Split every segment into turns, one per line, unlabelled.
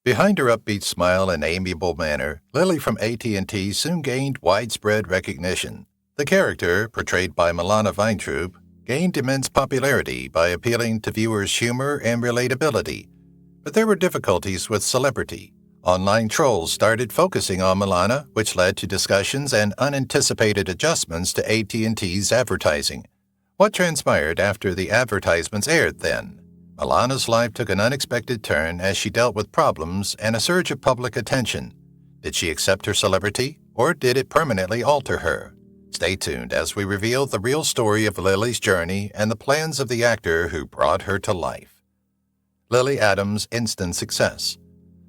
Behind her upbeat smile and amiable manner, Lily from AT&T soon gained widespread recognition. The character, portrayed by Milana Weintraub, gained immense popularity by appealing to viewers' humor and relatability. But there were difficulties with celebrity. Online trolls started focusing on Milana, which led to discussions and unanticipated adjustments to AT&T's advertising. What transpired after the advertisements aired then? Milana's life took an unexpected turn as she dealt with problems and a surge of public attention. Did she accept her celebrity, or did it permanently alter her? Stay tuned as we reveal the real story of Lily's journey and the plans of the actor who brought her to life. Lily Adams' instant success.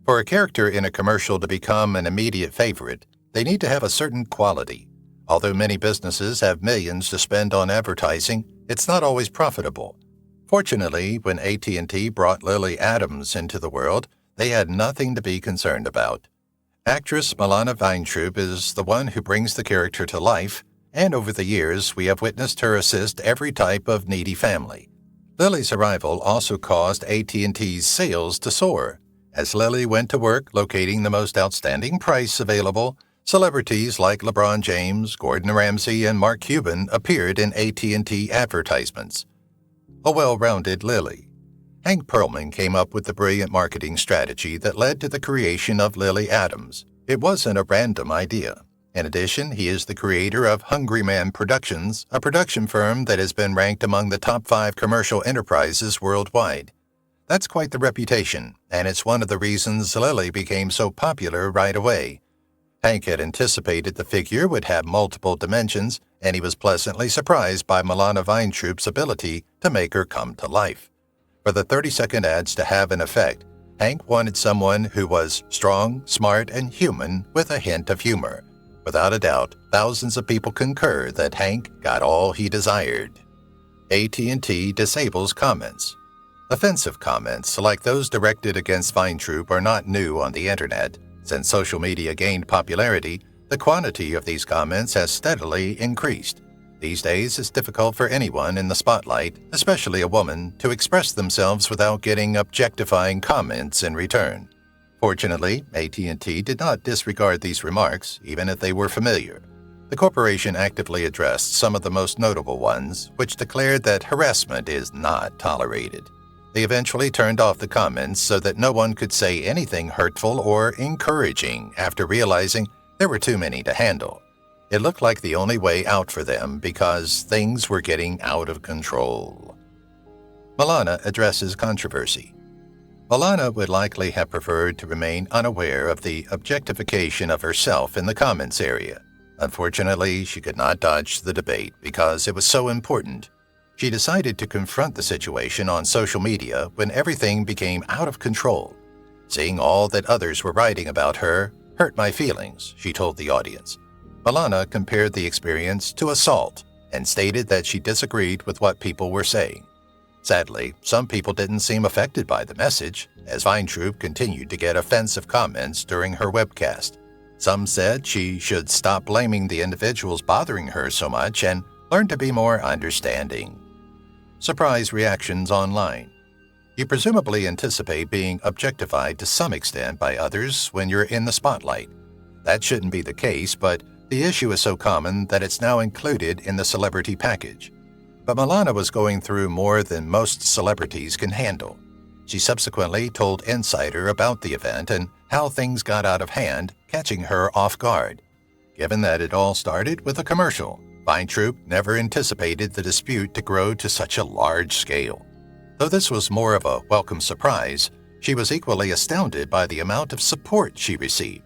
For a character in a commercial to become an immediate favorite, they need to have a certain quality. Although many businesses have millions to spend on advertising, it's not always profitable. Fortunately, when AT&T brought Lily Adams into the world, they had nothing to be concerned about. Actress Milana Weintraub is the one who brings the character to life, and over the years we have witnessed her assist every type of needy family. Lily's arrival also caused AT&T's sales to soar. As Lily went to work locating the most outstanding price available, celebrities like LeBron James, Gordon Ramsay, and Mark Cuban appeared in AT&T advertisements. A well-rounded Lily. Hank Pearlman came up with the brilliant marketing strategy that led to the creation of Lily Adams. It wasn't a random idea. In addition, he is the creator of Hungry Man Productions, a production firm that has been ranked among the top 5 commercial enterprises worldwide. That's quite the reputation, and it's one of the reasons Lily became so popular right away. Hank had anticipated the figure would have multiple dimensions, and he was pleasantly surprised by Milana Weintraub's ability to make her come to life. For the 30-second ads to have an effect, Hank wanted someone who was strong, smart, and human with a hint of humor. Without a doubt, thousands of people concur that Hank got all he desired. AT&T disables comments. Offensive comments, like those directed against Weintraub, are not new on the internet. Since social media gained popularity, the quantity of these comments has steadily increased. These days, it's difficult for anyone in the spotlight, especially a woman, to express themselves without getting objectifying comments in return. Fortunately, AT&T did not disregard these remarks, even if they were familiar. The corporation actively addressed some of the most notable ones, which declared that harassment is not tolerated. They eventually turned off the comments so that no one could say anything hurtful or encouraging after realizing there were too many to handle. It looked like the only way out for them because things were getting out of control. Milana addresses controversy. Milana would likely have preferred to remain unaware of the objectification of herself in the comments area. Unfortunately, she could not dodge the debate because it was so important. She decided to confront the situation on social media when everything became out of control. Seeing all that others were writing about her hurt my feelings, she told the audience. Milana compared the experience to assault and stated that she disagreed with what people were saying. Sadly, some people didn't seem affected by the message, as Weintraub continued to get offensive comments during her webcast. Some said she should stop blaming the individuals bothering her so much and learn to be more understanding. Surprise reactions online. You presumably anticipate being objectified to some extent by others when you're in the spotlight. That shouldn't be the case, but the issue is so common that it's now included in the celebrity package. But Milana was going through more than most celebrities can handle. She subsequently told Insider about the event and how things got out of hand, catching her off guard. Given that it all started with a commercial, Weintraub never anticipated the dispute to grow to such a large scale. Though this was more of a welcome surprise, she was equally astounded by the amount of support she received.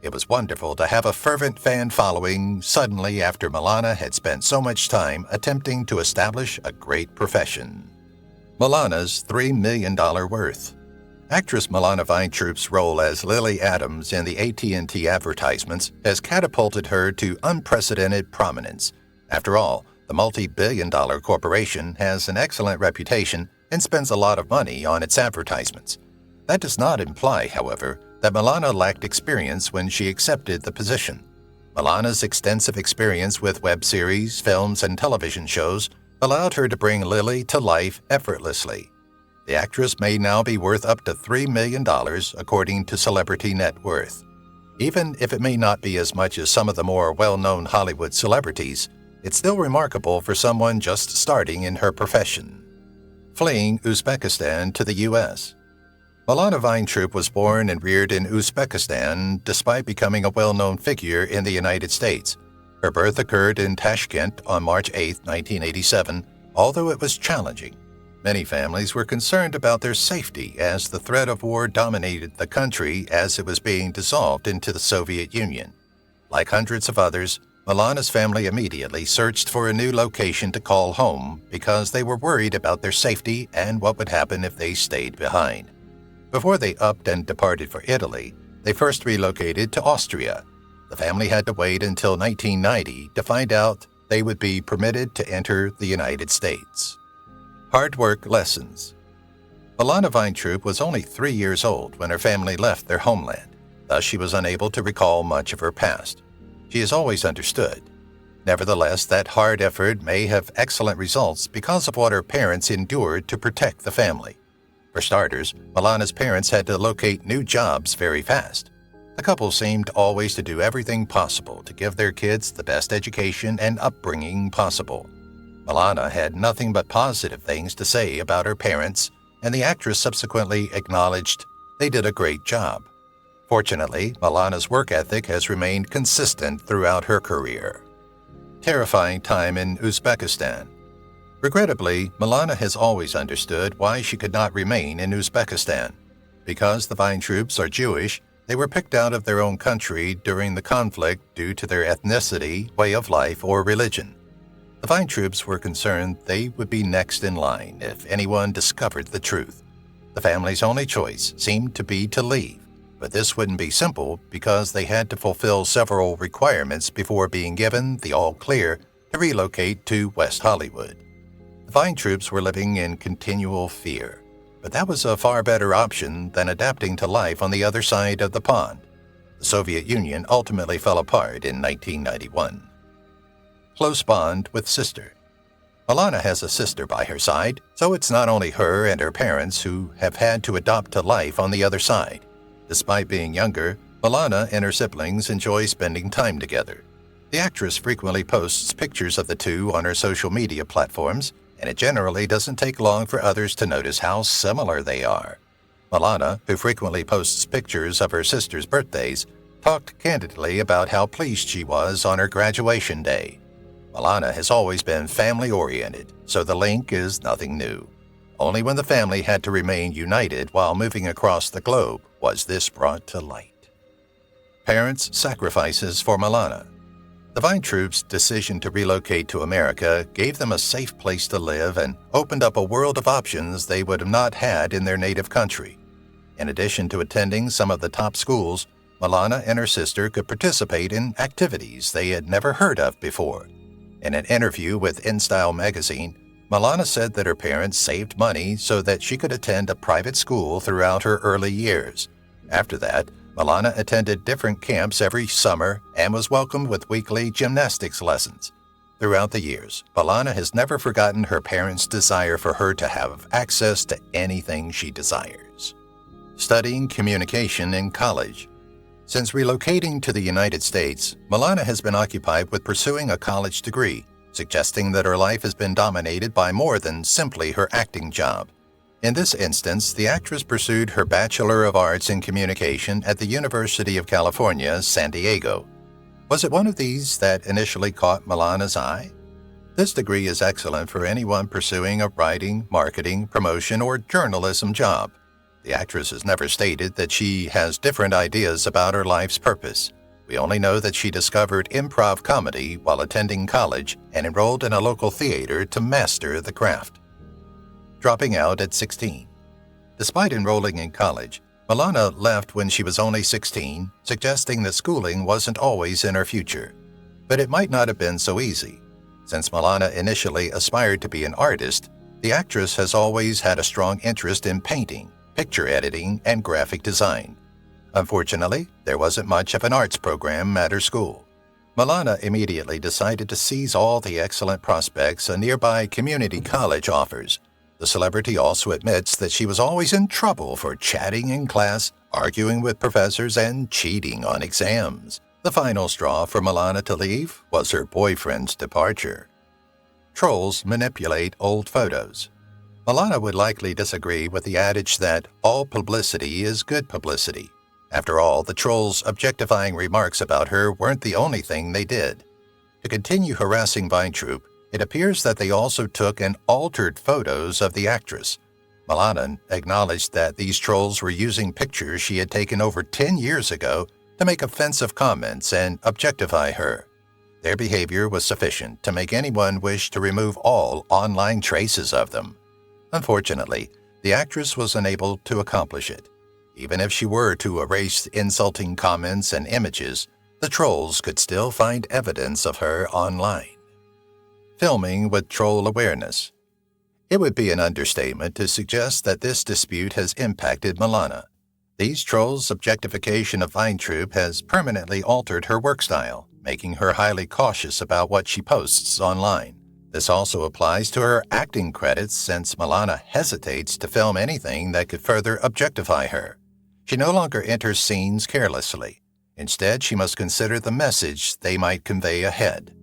It was wonderful to have a fervent fan following suddenly after Milana had spent so much time attempting to establish a great profession. Milana's $3 million worth. Actress Milana Weintraub's role as Lily Adams in the AT&T advertisements has catapulted her to unprecedented prominence. After all, the multi-billion-dollar corporation has an excellent reputation and spends a lot of money on its advertisements. That does not imply, however, that Milana lacked experience when she accepted the position. Milana's extensive experience with web series, films, and television shows allowed her to bring Lily to life effortlessly. The actress may now be worth up to $3 million, according to Celebrity Net Worth. Even if it may not be as much as some of the more well-known Hollywood celebrities, it's still remarkable for someone just starting in her profession. Fleeing Uzbekistan to the U.S. Milana Weintraub was born and reared in Uzbekistan despite becoming a well-known figure in the United States. Her birth occurred in Tashkent on March 8, 1987, although it was challenging. Many families were concerned about their safety as the threat of war dominated the country as it was being dissolved into the Soviet Union. Like hundreds of others, Milana's family immediately searched for a new location to call home because they were worried about their safety and what would happen if they stayed behind. Before they upped and departed for Italy, they first relocated to Austria. The family had to wait until 1990 to find out they would be permitted to enter the United States. Hard work lessons. Milana Weintraub was only 3 years old when her family left their homeland. Thus, she was unable to recall much of her past. She has always understood. Nevertheless, that hard effort may have excellent results because of what her parents endured to protect the family. For starters, Milana's parents had to locate new jobs very fast. The couple seemed always to do everything possible to give their kids the best education and upbringing possible. Milana had nothing but positive things to say about her parents, and the actress subsequently acknowledged they did a great job. Fortunately, Milana's work ethic has remained consistent throughout her career. Terrifying time in Uzbekistan. Regrettably, Milana has always understood why she could not remain in Uzbekistan. Because the Weintraubs are Jewish, they were picked out of their own country during the conflict due to their ethnicity, way of life, or religion. The Weintraubs were concerned they would be next in line if anyone discovered the truth. The family's only choice seemed to be to leave, but this wouldn't be simple because they had to fulfill several requirements before being given the all-clear to relocate to West Hollywood. The Weintraubs were living in continual fear, but that was a far better option than adapting to life on the other side of the pond. The Soviet Union ultimately fell apart in 1991. Close bond with sister. Milana has a sister by her side, so it's not only her and her parents who have had to adapt to life on the other side. Despite being younger, Milana and her siblings enjoy spending time together. The actress frequently posts pictures of the two on her social media platforms, and it generally doesn't take long for others to notice how similar they are. Milana, who frequently posts pictures of her sister's birthdays, talked candidly about how pleased she was on her graduation day. Milana has always been family-oriented, so the link is nothing new. Only when the family had to remain united while moving across the globe was this brought to light. Parents' sacrifices for Milana. The Weintraubs' decision to relocate to America gave them a safe place to live and opened up a world of options they would have not had in their native country. In addition to attending some of the top schools, Milana and her sister could participate in activities they had never heard of before. In an interview with InStyle magazine, Milana said that her parents saved money so that she could attend a private school throughout her early years. After that, Milana attended different camps every summer and was welcomed with weekly gymnastics lessons. Throughout the years, Milana has never forgotten her parents' desire for her to have access to anything she desires. Studying communication in college. Since relocating to the United States, Milana has been occupied with pursuing a college degree, suggesting that her life has been dominated by more than simply her acting job. In this instance, the actress pursued her Bachelor of Arts in Communication at the University of California, San Diego. Was it one of these that initially caught Milana's eye? This degree is excellent for anyone pursuing a writing, marketing, promotion, or journalism job. The actress has never stated that she has different ideas about her life's purpose. We only know that she discovered improv comedy while attending college and enrolled in a local theater to master the craft. Dropping out at 16. Despite enrolling in college, Milana left when she was only 16, suggesting that schooling wasn't always in her future. But it might not have been so easy. Since Milana initially aspired to be an artist, the actress has always had a strong interest in painting, picture editing, and graphic design. Unfortunately, there wasn't much of an arts program at her school. Milana immediately decided to seize all the excellent prospects a nearby community college offers. The celebrity also admits that she was always in trouble for chatting in class, arguing with professors, and cheating on exams. The final straw for Milana to leave was her boyfriend's departure. Trolls manipulate old photos. Milana would likely disagree with the adage that all publicity is good publicity. After all, the trolls' objectifying remarks about her weren't the only thing they did. To continue harassing Weintraub, it appears that they also took and altered photos of the actress. Milana acknowledged that these trolls were using pictures she had taken over 10 years ago to make offensive comments and objectify her. Their behavior was sufficient to make anyone wish to remove all online traces of them. Unfortunately, the actress was unable to accomplish it. Even if she were to erase insulting comments and images, the trolls could still find evidence of her online. Filming with troll awareness. It would be an understatement to suggest that this dispute has impacted Milana. These trolls' objectification of Weintraub has permanently altered her work style, making her highly cautious about what she posts online. This also applies to her acting credits, since Milana hesitates to film anything that could further objectify her. She no longer enters scenes carelessly. Instead, she must consider the message they might convey ahead.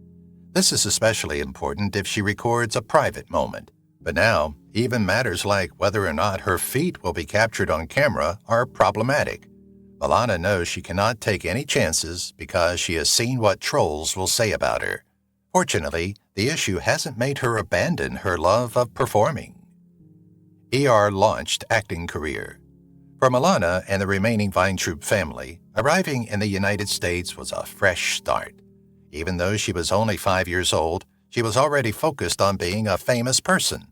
This is especially important if she records a private moment. But now, even matters like whether or not her feet will be captured on camera are problematic. Milana knows she cannot take any chances because she has seen what trolls will say about her. Fortunately, the issue hasn't made her abandon her love of performing. Launched acting career. For Milana and the remaining Weintraub family, arriving in the United States was a fresh start. Even though she was only 5 years old, she was already focused on being a famous person.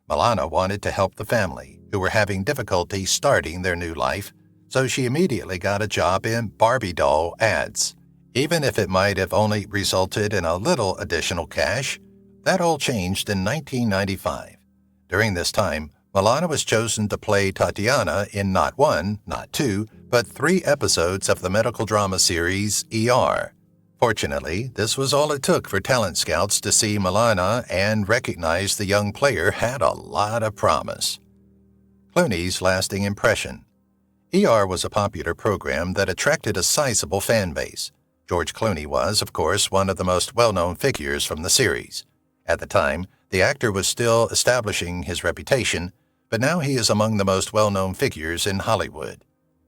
Milana wanted to help the family, who were having difficulty starting their new life, so she immediately got a job in Barbie doll ads. Even if it might have only resulted in a little additional cash, that all changed in 1995. During this time, Milana was chosen to play Tatiana in not one, not two, but 3 episodes of the medical drama series ER. Fortunately, this was all it took for talent scouts to see Milana and recognize the young player had a lot of promise. Clooney's lasting impression. ER was a popular program that attracted a sizable fan base. George Clooney was, of course, one of the most well-known figures from the series. At the time, the actor was still establishing his reputation, but now he is among the most well-known figures in Hollywood.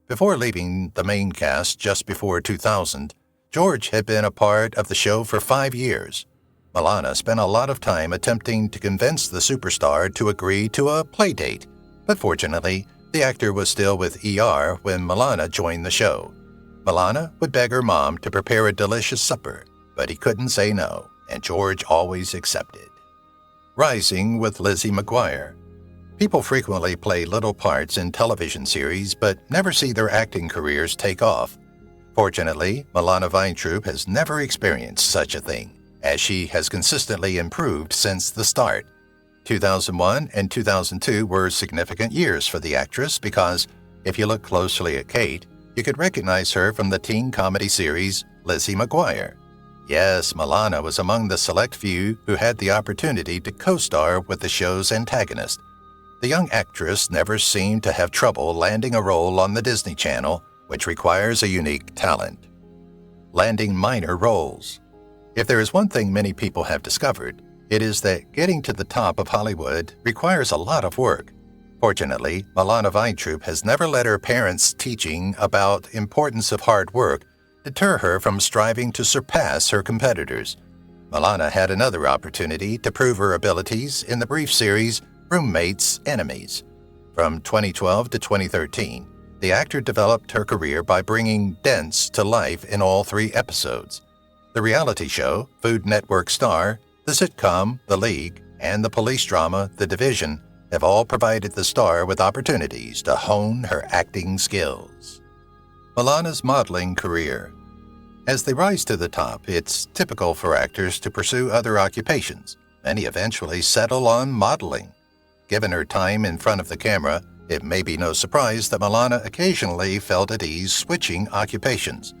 Before leaving the main cast just before 2000, George had been a part of the show for 5 years. Milana spent a lot of time attempting to convince the superstar to agree to a playdate, but fortunately, the actor was still with ER when Milana joined the show. Milana would beg her mom to prepare a delicious supper, but he couldn't say no, and George always accepted. Rising with Lizzie McGuire. People frequently play little parts in television series, but never see their acting careers take off. Fortunately, Milana Weintraub has never experienced such a thing, as she has consistently improved since the start. 2001 and 2002 were significant years for the actress because, if you look closely at Kate, you could recognize her from the teen comedy series Lizzie McGuire. Yes, Milana was among the select few who had the opportunity to co-star with the show's antagonist. The young actress never seemed to have trouble landing a role on the Disney Channel, which requires a unique talent. Landing minor roles. If there is one thing many people have discovered, it is that getting to the top of Hollywood requires a lot of work. Fortunately, Milana Weintraub has never let her parents' teaching about importance of hard work deter her from striving to surpass her competitors. Milana had another opportunity to prove her abilities in the brief series Roommates, Enemies. From 2012 to 2013, the actor developed her career by bringing Dents to life in all 3 episodes. The reality show, Food Network Star, the sitcom The League, and the police drama The Division have all provided the star with opportunities to hone her acting skills. Milana's modeling career. As they rise to the top, it's typical for actors to pursue other occupations. Many eventually settle on modeling. Given her time in front of the camera, it may be no surprise that Milana occasionally felt at ease switching occupations.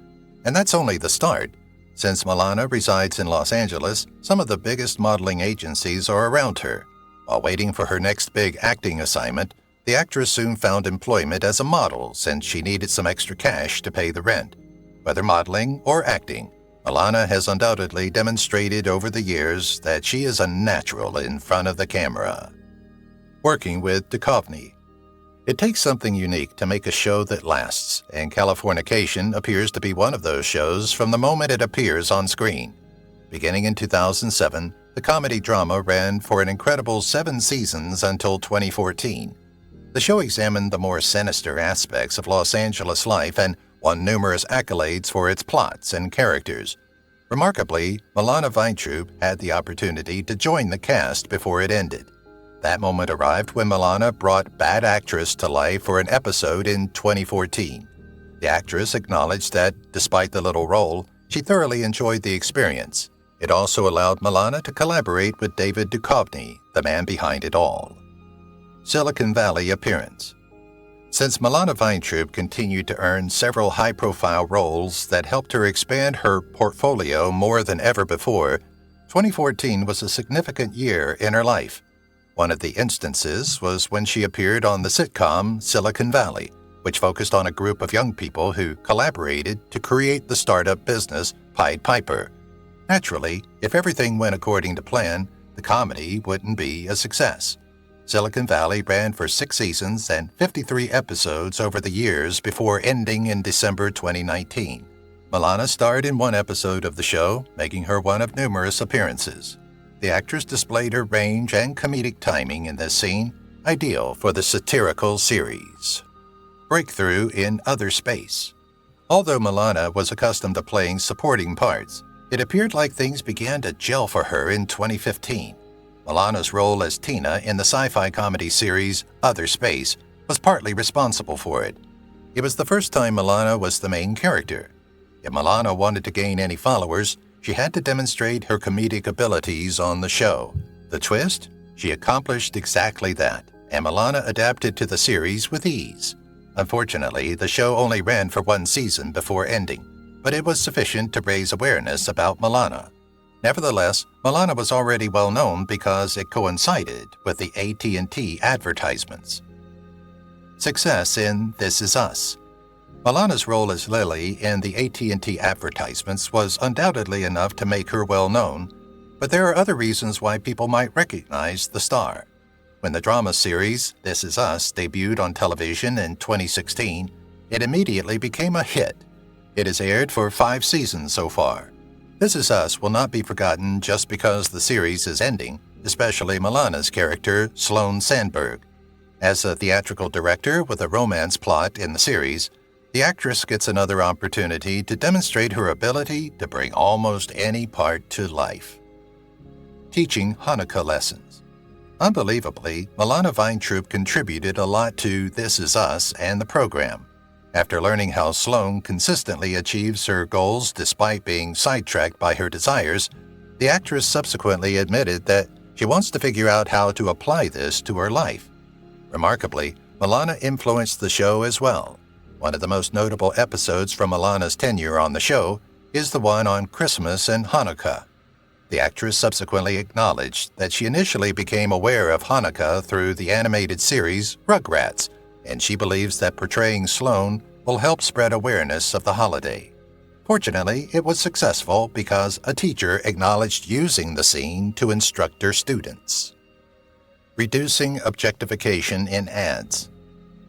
And that's only the start. Since Milana resides in Los Angeles, some of the biggest modeling agencies are around her. While waiting for her next big acting assignment, the actress soon found employment as a model since she needed some extra cash to pay the rent. Whether modeling or acting, Milana has undoubtedly demonstrated over the years that she is a natural in front of the camera. Working with Duchovny. It takes something unique to make a show that lasts, and Californication appears to be one of those shows from the moment it appears on screen. Beginning in 2007, the comedy drama ran for an incredible 7 seasons until 2014. The show examined the more sinister aspects of Los Angeles life and won numerous accolades for its plots and characters. Remarkably, Milana Weintraub had the opportunity to join the cast before it ended. That moment arrived when Milana brought Bad Actress to life for an episode in 2014. The actress acknowledged that, despite the little role, she thoroughly enjoyed the experience. It also allowed Milana to collaborate with David Duchovny, the man behind it all. Silicon Valley appearance. Since Milana Weintraub continued to earn several high-profile roles that helped her expand her portfolio more than ever before, 2014 was a significant year in her life. One of the instances was when she appeared on the sitcom Silicon Valley, which focused on a group of young people who collaborated to create the startup business Pied Piper. Naturally, if everything went according to plan, the comedy wouldn't be a success. Silicon Valley ran for 6 seasons and 53 episodes over the years before ending in December 2019. Milana starred in 1 episode of the show, making her one of numerous appearances. The actress displayed her range and comedic timing in this scene, ideal for the satirical series. Breakthrough in other space. Although Milana was accustomed to playing supporting parts, it appeared like things began to gel for her in 2015. Milana's role as Tina in the sci-fi comedy series Other Space was partly responsible for it. It was the first time Milana was the main character. If Milana wanted to gain any followers, she had to demonstrate her comedic abilities on the show. The twist? She accomplished exactly that, and Milana adapted to the series with ease. Unfortunately, the show only ran for 1 season before ending, but it was sufficient to raise awareness about Milana. Nevertheless, Milana was already well known because it coincided with the AT&T advertisements. Success in This Is Us. Milana's role as Lily in the AT&T advertisements was undoubtedly enough to make her well known, but there are other reasons why people might recognize the star. When the drama series This Is Us debuted on television in 2016, it immediately became a hit. It has aired for 5 seasons so far. This Is Us will not be forgotten just because the series is ending, especially Milana's character, Sloane Sandberg. As a theatrical director with a romance plot in the series, the actress gets another opportunity to demonstrate her ability to bring almost any part to life. Teaching Hanukkah lessons. Unbelievably, Milana Weintraub contributed a lot to This Is Us and the program. After learning how Sloane consistently achieves her goals despite being sidetracked by her desires, the actress subsequently admitted that she wants to figure out how to apply this to her life. Remarkably, Milana influenced the show as well. One of the most notable episodes from Milana's tenure on the show is the one on Christmas and Hanukkah. The actress subsequently acknowledged that she initially became aware of Hanukkah through the animated series Rugrats, and she believes that portraying Sloane will help spread awareness of the holiday. Fortunately, it was successful because a teacher acknowledged using the scene to instruct her students. Reducing objectification in ads.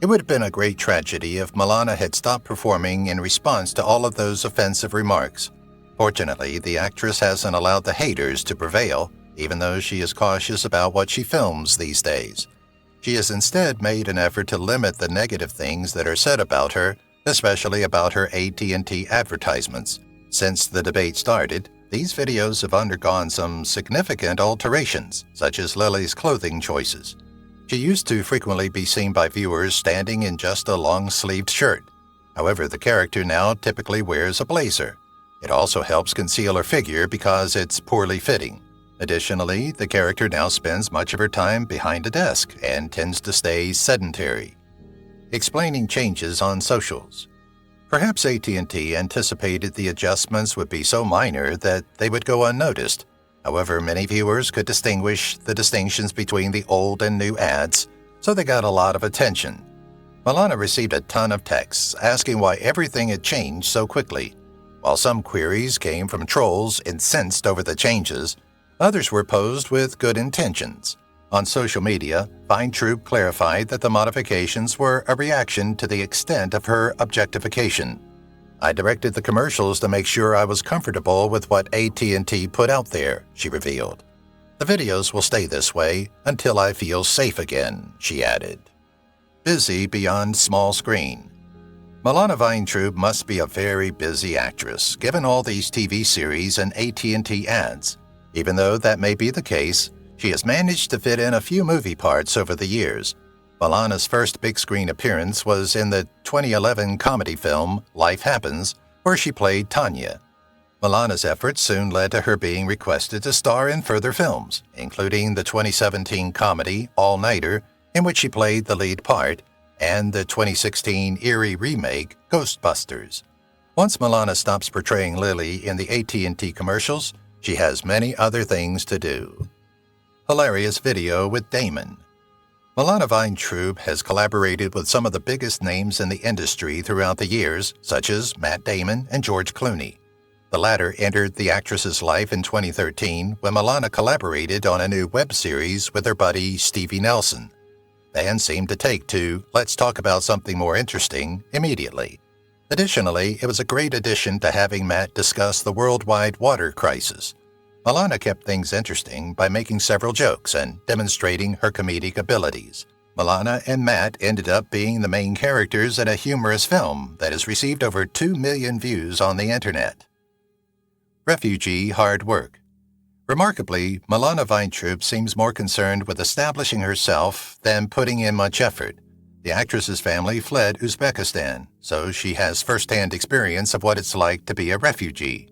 It would have been a great tragedy if Milana had stopped performing in response to all of those offensive remarks. Fortunately, the actress hasn't allowed the haters to prevail, even though she is cautious about what she films these days. She has instead made an effort to limit the negative things that are said about her, especially about her AT&T advertisements. Since the debate started, these videos have undergone some significant alterations, such as Lily's clothing choices. She used to frequently be seen by viewers standing in just a long-sleeved shirt. However, the character now typically wears a blazer. It also helps conceal her figure because it's poorly fitting. Additionally, the character now spends much of her time behind a desk and tends to stay sedentary. Explaining changes on socials. Perhaps AT&T anticipated the adjustments would be so minor that they would go unnoticed. However, many viewers could distinguish the distinctions between the old and new ads, so they got a lot of attention. Milana received a ton of texts asking why everything had changed so quickly. While some queries came from trolls incensed over the changes, others were posed with good intentions. On social media, Weintraub clarified that the modifications were a reaction to the extent of her objectification. "I directed the commercials to make sure I was comfortable with what AT&T put out there," she revealed. "The videos will stay this way until I feel safe again," she added. Busy beyond small screen. Milana Weintraub must be a very busy actress, given all these TV series and AT&T ads. Even though that may be the case, she has managed to fit in a few movie parts over the years. Milana's first big-screen appearance was in the 2011 comedy film Life Happens, where she played Tanya. Milana's efforts soon led to her being requested to star in further films, including the 2017 comedy All Nighter, in which she played the lead part, and the 2016 eerie remake Ghostbusters. Once Milana stops portraying Lily in the AT&T commercials, she has many other things to do. Hilarious video with Damon. Milana Weintraub has collaborated with some of the biggest names in the industry throughout the years, such as Matt Damon and George Clooney. The latter entered the actress's life in 2013 when Milana collaborated on a new web series with her buddy Stevie Nelson. Fans seemed to take to "let's talk about something more interesting" immediately. Additionally, it was a great addition to having Matt discuss the worldwide water crisis. Milana kept things interesting by making several jokes and demonstrating her comedic abilities. Milana and Matt ended up being the main characters in a humorous film that has received over 2 million views on the internet. Refugee hard work. Remarkably, Milana Weintraub seems more concerned with establishing herself than putting in much effort. The actress's family fled Uzbekistan, so she has first-hand experience of what it's like to be a refugee.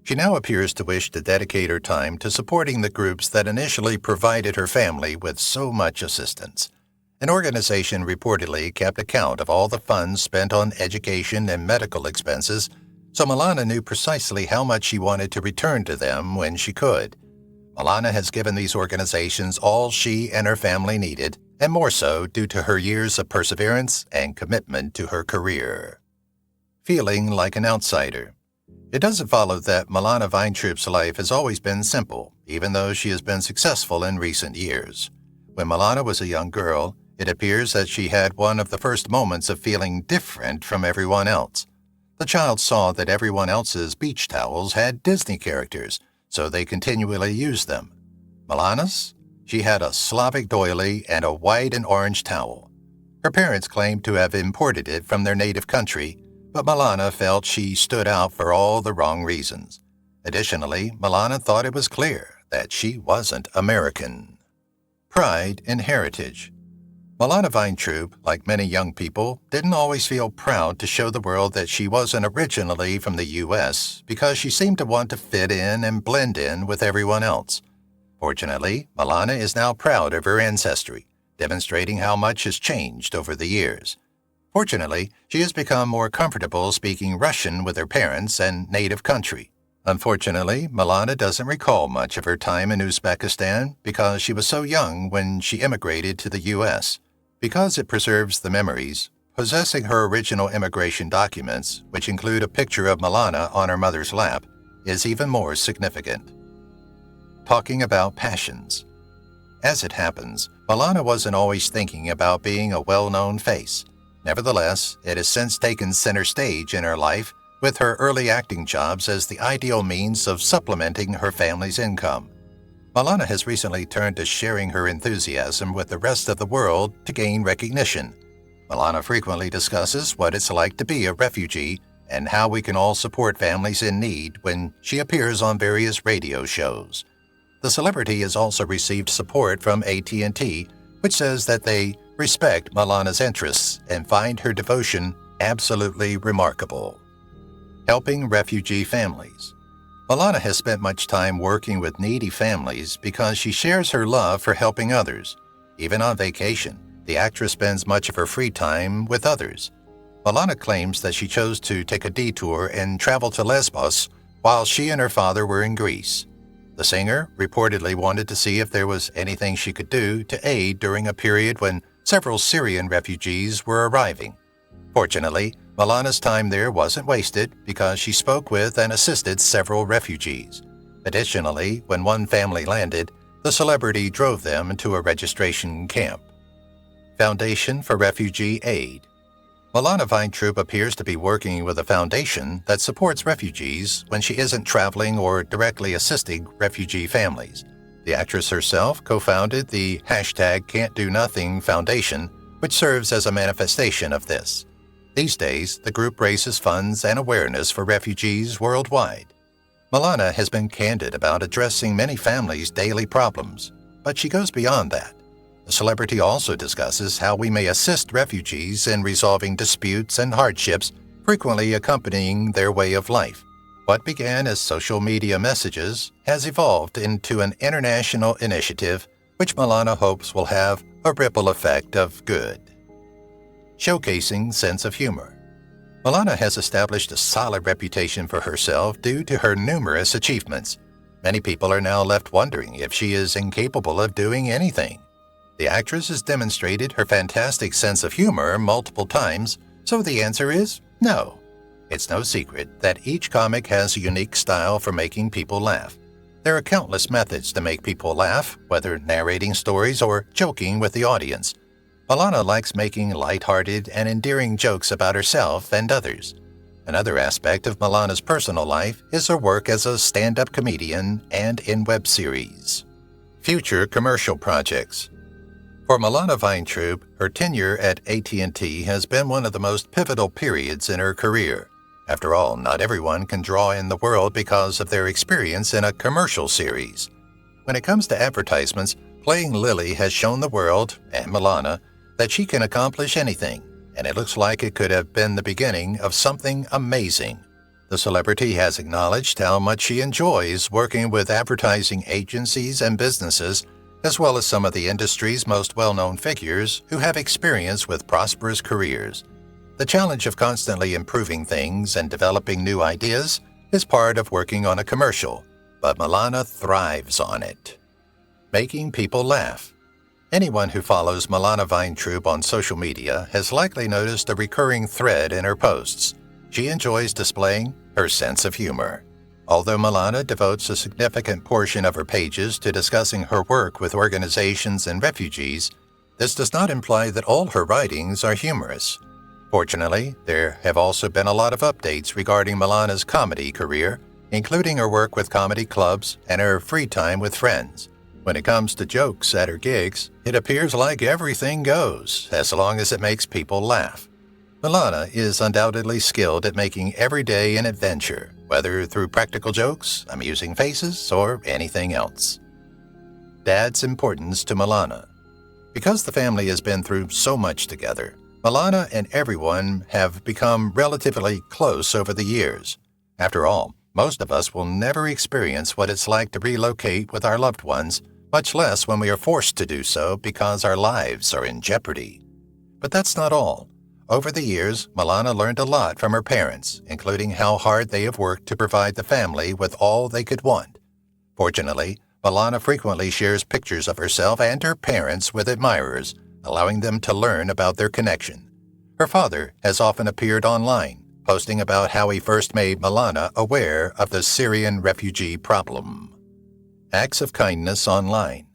She now appears to wish to dedicate her time to supporting the groups that initially provided her family with so much assistance. An organization reportedly kept account of all the funds spent on education and medical expenses, so Milana knew precisely how much she wanted to return to them when she could. Milana has given these organizations all she and her family needed, and more so due to her years of perseverance and commitment to her career. Feeling like an outsider. It doesn't follow that Milana Weintraub's life has always been simple, even though she has been successful in recent years. When Milana was a young girl, it appears that she had one of the first moments of feeling different from everyone else. The child saw that everyone else's beach towels had Disney characters, so they continually used them. Milana's? She had a Slavic doily and a white and orange towel. Her parents claimed to have imported it from their native country, but Milana felt she stood out for all the wrong reasons. Additionally, Milana thought it was clear that she wasn't American. Pride in heritage. Milana Weintraub, like many young people, didn't always feel proud to show the world that she wasn't originally from the U.S. because she seemed to want to fit in and blend in with everyone else. Fortunately, Milana is now proud of her ancestry, demonstrating how much has changed over the years. Fortunately, she has become more comfortable speaking Russian with her parents and native country. Unfortunately, Milana doesn't recall much of her time in Uzbekistan because she was so young when she immigrated to the U.S. Because it preserves the memories, possessing her original immigration documents, which include a picture of Milana on her mother's lap, is even more significant. Talking about passions. As it happens, Milana wasn't always thinking about being a well-known face. Nevertheless, it has since taken center stage in her life, with her early acting jobs as the ideal means of supplementing her family's income. Milana has recently turned to sharing her enthusiasm with the rest of the world to gain recognition. Milana frequently discusses what it's like to be a refugee and how we can all support families in need when she appears on various radio shows. The celebrity has also received support from AT&T, which says that they respect Milana's interests and find her devotion absolutely remarkable. Helping refugee families. Milana has spent much time working with needy families because she shares her love for helping others. Even on vacation, the actress spends much of her free time with others. Milana claims that she chose to take a detour and travel to Lesbos while she and her father were in Greece. The singer reportedly wanted to see if there was anything she could do to aid during a period when several Syrian refugees were arriving. Fortunately, Milana's time there wasn't wasted because she spoke with and assisted several refugees. Additionally, when one family landed, the celebrity drove them to a registration camp. Foundation for Refugee Aid. Milana Weintraub appears to be working with a foundation that supports refugees when she isn't traveling or directly assisting refugee families. The actress herself co-founded the #Can'tDoNothing Foundation, which serves as a manifestation of this. These days, the group raises funds and awareness for refugees worldwide. Milana has been candid about addressing many families' daily problems, but she goes beyond that. The celebrity also discusses how we may assist refugees in resolving disputes and hardships frequently accompanying their way of life. What began as social media messages has evolved into an international initiative which Milana hopes will have a ripple effect of good. Showcasing sense of humor. Milana has established a solid reputation for herself due to her numerous achievements. Many people are now left wondering if she is incapable of doing anything. The actress has demonstrated her fantastic sense of humor multiple times, so the answer is no. It's no secret that each comic has a unique style for making people laugh. There are countless methods to make people laugh, whether narrating stories or joking with the audience. Milana likes making lighthearted and endearing jokes about herself and others. Another aspect of Milana's personal life is her work as a stand-up comedian and in web series. Future commercial projects. For Milana Weintraub, her tenure at AT&T has been one of the most pivotal periods in her career. After all, not everyone can draw in the world because of their experience in a commercial series. When it comes to advertisements, playing Lily has shown the world, and Milana, that she can accomplish anything, and it looks like it could have been the beginning of something amazing. The celebrity has acknowledged how much she enjoys working with advertising agencies and businesses, as well as some of the industry's most well-known figures who have experience with prosperous careers. The challenge of constantly improving things and developing new ideas is part of working on a commercial, but Milana thrives on it. Making people laugh. Anyone who follows Milana Weintraub on social media has likely noticed a recurring thread in her posts. She enjoys displaying her sense of humor. Although Milana devotes a significant portion of her pages to discussing her work with organizations and refugees, this does not imply that all her writings are humorous. Fortunately, there have also been a lot of updates regarding Milana's comedy career, including her work with comedy clubs and her free time with friends. When it comes to jokes at her gigs, it appears like everything goes, as long as it makes people laugh. Milana is undoubtedly skilled at making every day an adventure, whether through practical jokes, amusing faces, or anything else. Dad's importance to Milana. Because the family has been through so much together, Milana and everyone have become relatively close over the years. After all, most of us will never experience what it's like to relocate with our loved ones, much less when we are forced to do so because our lives are in jeopardy. But that's not all. Over the years, Milana learned a lot from her parents, including how hard they have worked to provide the family with all they could want. Fortunately, Milana frequently shares pictures of herself and her parents with admirers, allowing them to learn about their connection. Her father has often appeared online, posting about how he first made Milana aware of the Syrian refugee problem. Acts of kindness online.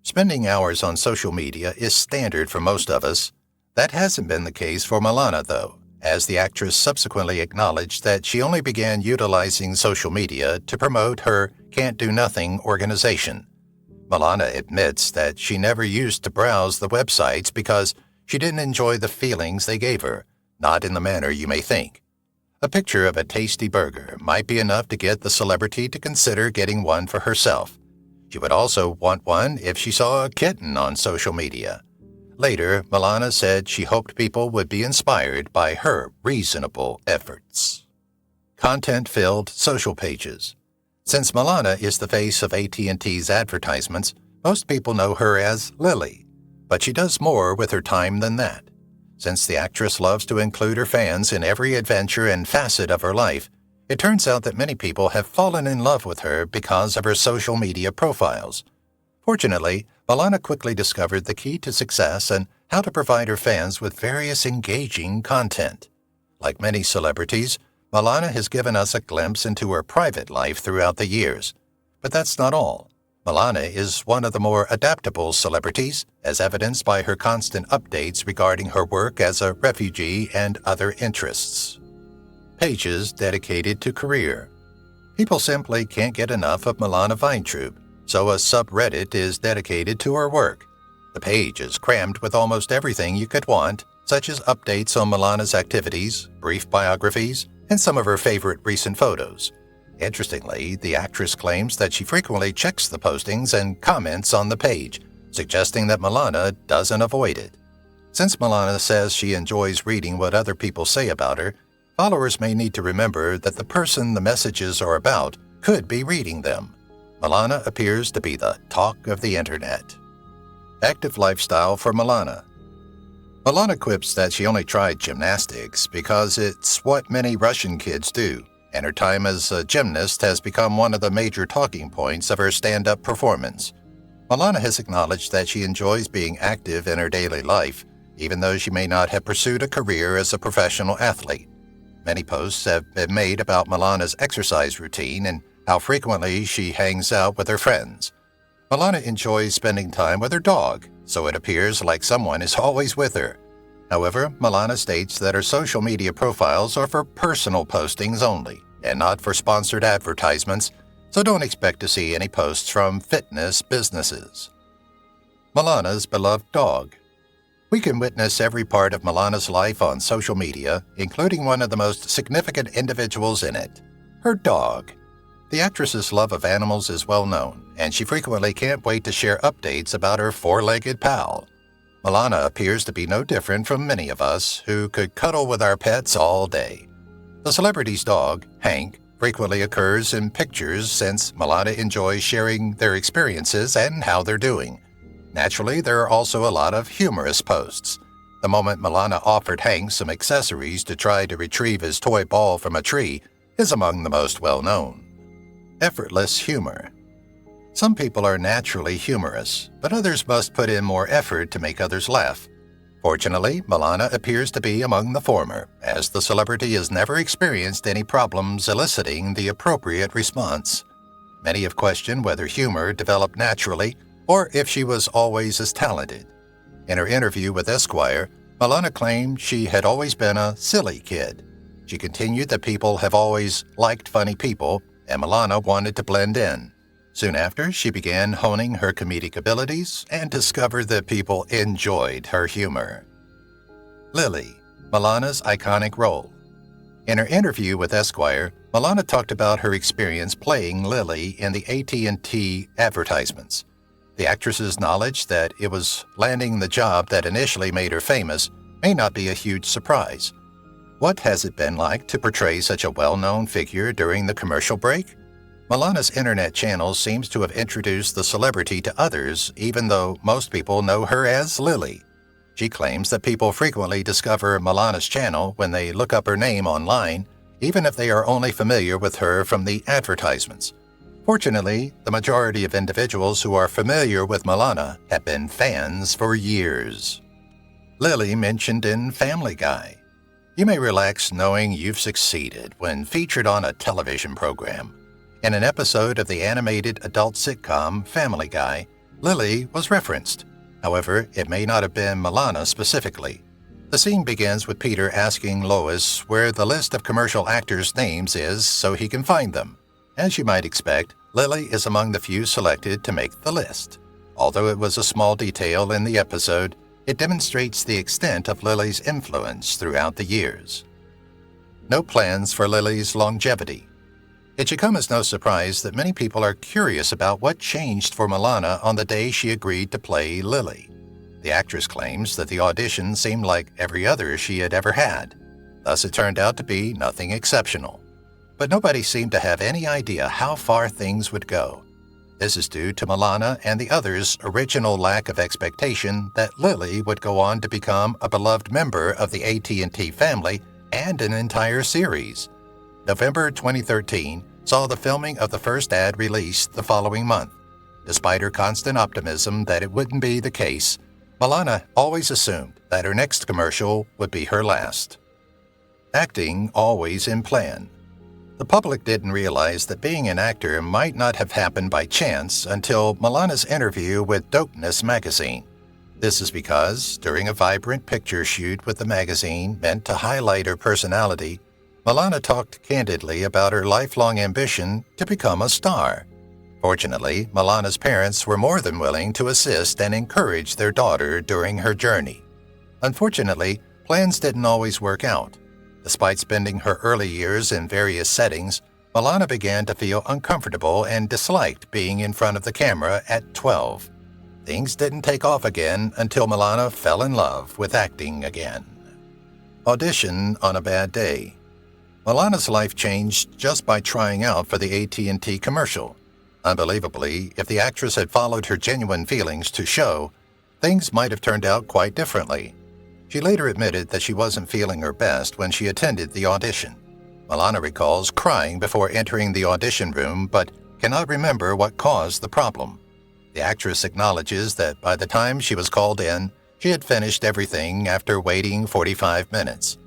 Spending hours on social media is standard for most of us. That hasn't been the case for Milana, though, as the actress subsequently acknowledged that she only began utilizing social media to promote her Can't Do Nothing organization. Milana admits that she never used to browse the websites because she didn't enjoy the feelings they gave her, not in the manner you may think. A picture of a tasty burger might be enough to get the celebrity to consider getting one for herself. She would also want one if she saw a kitten on social media. Later, Milana said she hoped people would be inspired by her reasonable efforts. Content-filled social pages. Since Milana is the face of AT&T's advertisements, most people know her as Lily, but she does more with her time than that. Since the actress loves to include her fans in every adventure and facet of her life, It turns out that many people have fallen in love with her because of her social media profiles. Fortunately, Milana quickly discovered the key to success and how to provide her fans with various engaging content. Like many celebrities, Milana has given us a glimpse into her private life throughout the years. But that's not all. Milana is one of the more adaptable celebrities, as evidenced by her constant updates regarding her work as a refugee and other interests. Pages dedicated to career. People simply can't get enough of Milana Weintraub, so a subreddit is dedicated to her work. The page is crammed with almost everything you could want, such as updates on Milana's activities, brief biographies, and some of her favorite recent photos. Interestingly, the actress claims that she frequently checks the postings and comments on the page, suggesting that Milana doesn't avoid it. Since Milana says she enjoys reading what other people say about her, followers may need to remember that the person the messages are about could be reading them. Milana appears to be the talk of the internet. Active lifestyle for Milana. Milana quips that she only tried gymnastics because it's what many Russian kids do, and her time as a gymnast has become one of the major talking points of her stand-up performance. Milana has acknowledged that she enjoys being active in her daily life, even though she may not have pursued a career as a professional athlete. Many posts have been made about Milana's exercise routine and how frequently she hangs out with her friends. Milana enjoys spending time with her dog, so it appears like someone is always with her. However, Milana states that her social media profiles are for personal postings only, and not for sponsored advertisements, so don't expect to see any posts from fitness businesses. Milana's beloved dog. We can witness every part of Milana's life on social media, including one of the most significant individuals in it, her dog. The actress's love of animals is well known, and she frequently can't wait to share updates about her four-legged pal. Milana appears to be no different from many of us who could cuddle with our pets all day. The celebrity's dog, Hank, frequently occurs in pictures since Milana enjoys sharing their experiences and how they're doing. Naturally, there are also a lot of humorous posts. The moment Milana offered Hank some accessories to try to retrieve his toy ball from a tree is among the most well-known. Effortless humor. Some people are naturally humorous, but others must put in more effort to make others laugh. Fortunately, Milana appears to be among the former, as the celebrity has never experienced any problems eliciting the appropriate response. Many have questioned whether humor developed naturally or if she was always as talented. In her interview with Esquire, Milana claimed she had always been a silly kid. She continued that people have always liked funny people, and Milana wanted to blend in. Soon after, she began honing her comedic abilities and discovered that people enjoyed her humor. Lily, Milana's iconic role. In her interview with Esquire, Milana talked about her experience playing Lily in the AT&T advertisements. The actress's knowledge that it was landing the job that initially made her famous may not be a huge surprise. What has it been like to portray such a well-known figure during the commercial break? Milana's internet channel seems to have introduced the celebrity to others, even though most people know her as Lily. She claims that people frequently discover Milana's channel when they look up her name online, even if they are only familiar with her from the advertisements. Fortunately, the majority of individuals who are familiar with Milana have been fans for years. Lily mentioned in Family Guy. You may relax knowing you've succeeded when featured on a television program. In an episode of the animated adult sitcom Family Guy, Lily was referenced. However, it may not have been Milana specifically. The scene begins with Peter asking Lois where the list of commercial actors' names is so he can find them. As you might expect, Lily is among the few selected to make the list. Although it was a small detail in the episode, it demonstrates the extent of Lily's influence throughout the years. No plans for Lily's longevity. It should come as no surprise that many people are curious about what changed for Milana on the day she agreed to play Lily. The actress claims that the audition seemed like every other she had ever had. Thus, it turned out to be nothing exceptional. But nobody seemed to have any idea how far things would go. This is due to Milana and the others' original lack of expectation that Lily would go on to become a beloved member of the AT&T family and an entire series. November 2013 saw the filming of the first ad released the following month. Despite her constant optimism that it wouldn't be the case, Milana always assumed that her next commercial would be her last. Acting always in plan. The public didn't realize that being an actor might not have happened by chance until Milana's interview with Dopeness magazine. This is because, during a vibrant picture shoot with the magazine meant to highlight her personality, Milana talked candidly about her lifelong ambition to become a star. Fortunately, Milana's parents were more than willing to assist and encourage their daughter during her journey. Unfortunately, plans didn't always work out. Despite spending her early years in various settings, Milana began to feel uncomfortable and disliked being in front of the camera at 12. Things didn't take off again until Milana fell in love with acting again. Audition on a bad day. Milana's life changed just by trying out for the AT&T commercial. Unbelievably, if the actress had followed her genuine feelings to show, things might have turned out quite differently. She later admitted that she wasn't feeling her best when she attended the audition. Milana recalls crying before entering the audition room but cannot remember what caused the problem. The actress acknowledges that by the time she was called in, she had finished everything after waiting 45 minutes.